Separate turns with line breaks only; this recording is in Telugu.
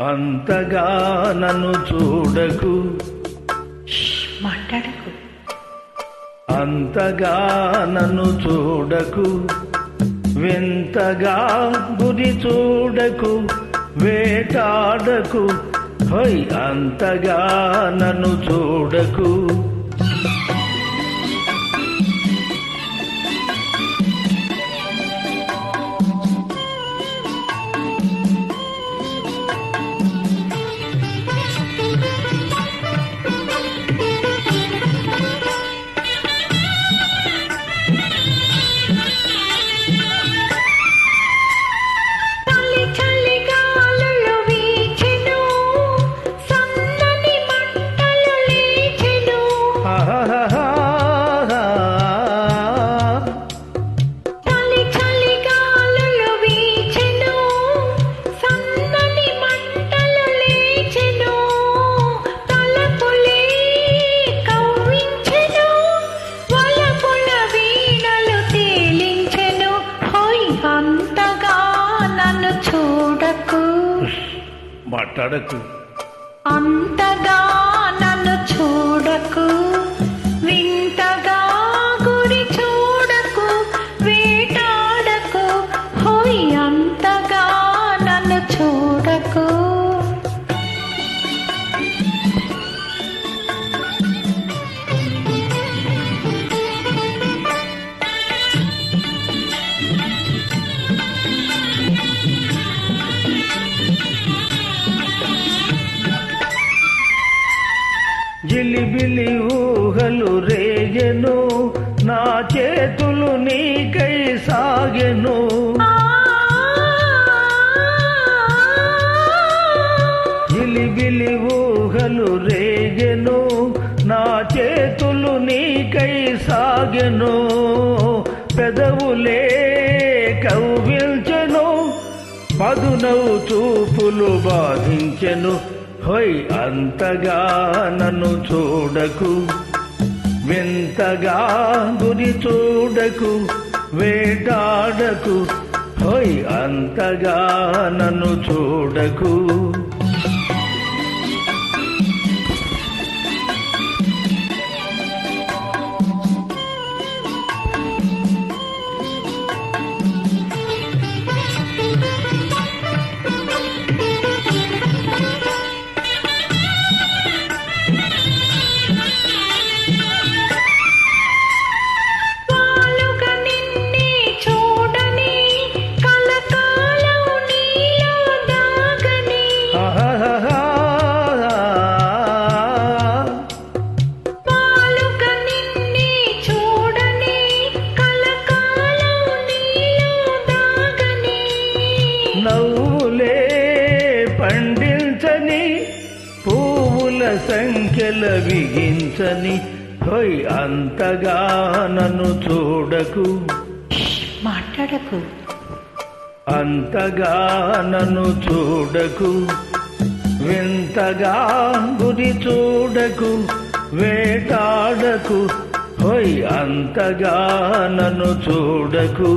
అంతగా నన్ను చూడకు,
మాట్లాడకు.
అంతగా నన్ను చూడకు, వింతగా గురి చూడకు, వేటాడకు. హై, అంతగా నన్ను చూడకు. మాట్లాడకు,
అంతగా నన్ను చూడకు, వింతగా గురి చూడకు, వేటాడకు. హోయ్, అంతగా నన్ను చూడకు.
జిలిబిలి ఊహలు రేగెను, నా చేతులు నీకై సాగెను. జిలిబిలి ఊహలు రేగెను, నా చేతులు నీకై సాగెను. పెదవులే కవ్వించెను, పదునవు చూపులు బాధించెను. హోయ్, అంతగా నన్ను చూడకు, వింతగా గురి చూడకు, వేటాడకు. హోయ్, అంతగా నన్ను చూడకు. నవ్వులే పండించని, పువ్వుల సంఖ్యల బిగించని. హోయ్, అంతగా నన్ను చూడకు,
మాట్లాడకు.
అంతగా నన్ను చూడకు, వింతగా గురి చూడకు, వేటాడకు. హోయ్, అంతగా నన్ను చూడకు.